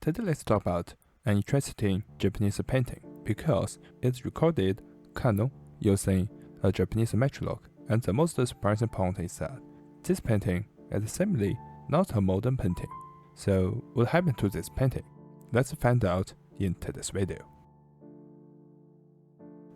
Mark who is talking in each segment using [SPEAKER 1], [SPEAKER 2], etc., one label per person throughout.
[SPEAKER 1] Today let's talk about an interesting Japanese painting because it's recorded Kano using a Japanese matchlock, and the most surprising point is that this painting is simply not a modern painting. So what happened to this painting? Let's find out in today's video.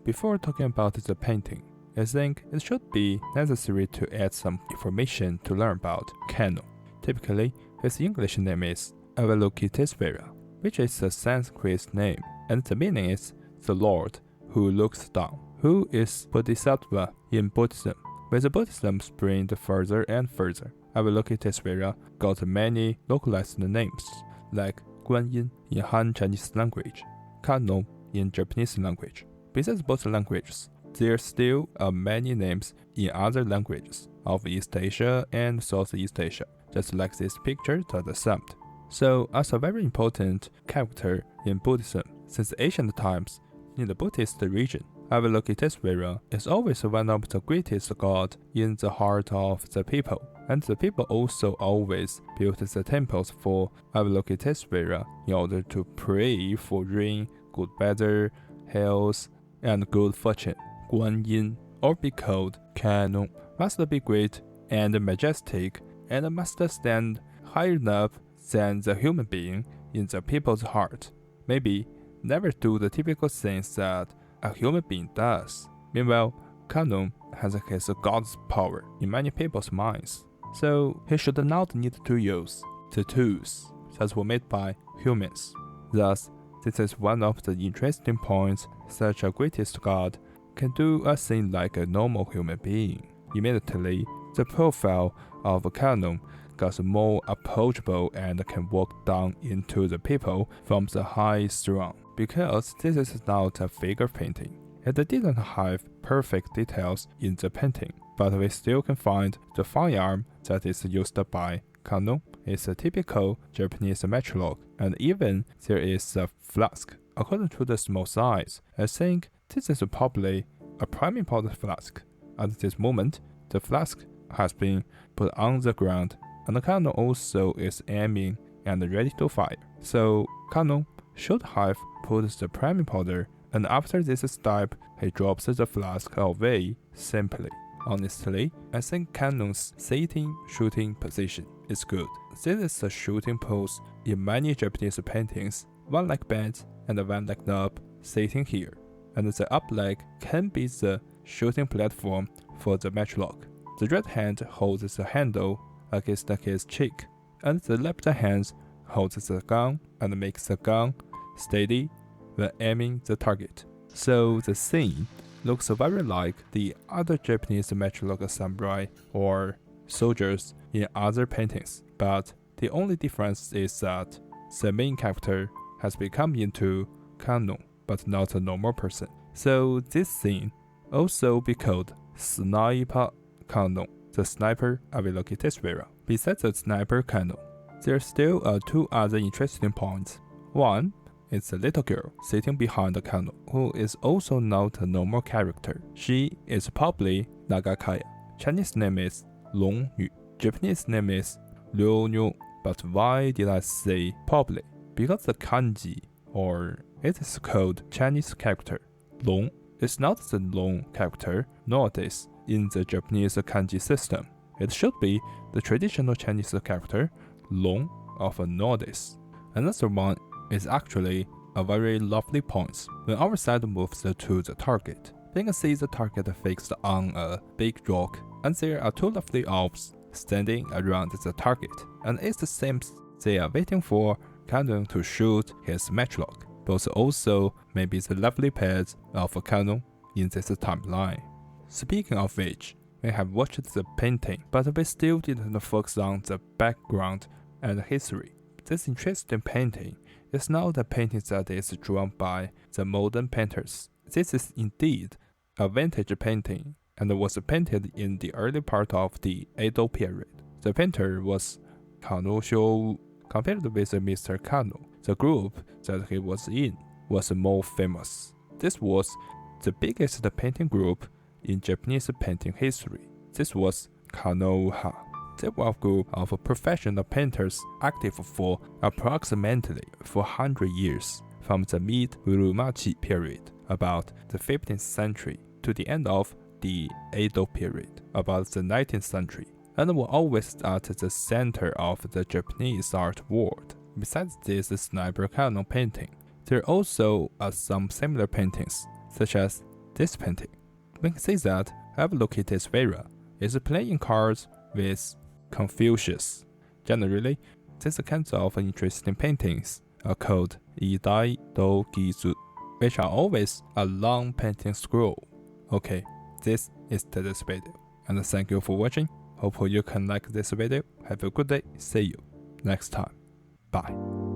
[SPEAKER 1] Before talking about the painting, I think it should be necessary to add some information to learn about Kano. Typically, his English name is Avalokiteśvara, which is a Sanskrit name, and the meaning is the Lord who looks down, who is Bodhisattva in Buddhism. With Buddhism spreading further and further, Avalokiteśvara got many localized names, like Guanyin in Han Chinese language, Kano in Japanese language. Besides both languages, there still are many names in other languages of East Asia and Southeast Asia, just like this picture to the left. So, as a very important character in Buddhism since ancient times in the Buddhist region, Avalokiteśvara is always one of the greatest gods in the heart of the people, and the people also always built the temples for Avalokiteśvara in order to pray for rain, good weather, health, and good fortune. Guanyin, or be called Kano, must be great and majestic and must stand high enough than the human being in the people's heart. Maybe never do the typical things that a human being does. Meanwhile, Kano has his god's power in many people's minds, so he should not need to use the tools that were made by humans. Thus, this is one of the interesting points. Such a greatest god can do a thing like a normal human being. Immediately, the profile of Kano got more approachable and can walk down into the people from the high throne. Because this is not a figure painting, it didn't have perfect details in the painting, but we still can find the firearm that is used by Kano is a typical Japanese matchlock, and even there is a flask. According to the small size, I think this is probably a priming powder flask. At this moment, the flask has been put on the ground, and Kano also is aiming and ready to fire. So Kano should have put the priming powder, and after this step, he drops the flask away simply. Honestly, I think Kano's sitting shooting position is good. This is a shooting pose in many Japanese paintings, one like bed and one like knob sitting here, and the up leg can be the shooting platform for the matchlock. The right hand holds the handle against his cheek, and the left hand holds the gun and makes the gun steady when aiming the target. So the scene looks very like the other Japanese matchlock samurai or soldiers in other paintings, but the only difference is that the main character has become into Kano, but not a normal person. So this scene also be called Sniper Kano, the sniper Avalokiteśvara. Besides the sniper Kano, there still are two other interesting points. One is a little girl sitting behind the Kano, who is also not a normal character. She is probably Nagakaya. Chinese name is Long Yu. Japanese name is Liu Niu. But why did I say probably? Because the kanji, or it is called Chinese character, Long, is not the Long character nowadays in the Japanese kanji system. It should be the traditional Chinese character, Long, of nowadays. Another one is actually a very lovely point. When our side moves to the target, we can see the target fixed on a big rock, and there are two lovely orbs standing around the target, and it seems they are waiting for Kano to shoot his matchlock. Both also may be the lovely pairs of Kano in this timeline. Speaking of which, we have watched the painting, but we still didn't focus on the background and history. This interesting painting is not a painting that is drawn by the modern painters. This is indeed a vintage painting and was painted in the early part of the Edo period. The painter was Kano Shou. Compared with Mr. Kano, the group that he was in was more famous. This was the biggest painting group in Japanese painting history. This was Kanoha. They were a group of professional painters active for approximately 400 years, from the mid-Muromachi period, about the 15th century, to the end of the Edo period, about the 19th century, and were always at the center of the Japanese art world. Besides this sniper cannon painting, there also are some similar paintings, such as this painting. We can see that Avalokiteśvara is playing cards with Confucius. Generally, these kinds of interesting paintings are called idai do gizu, which are always a long painting scroll. Okay, this is today's video, and thank you for watching. Hope you can like this video. Have a good day. See you next time. Bye.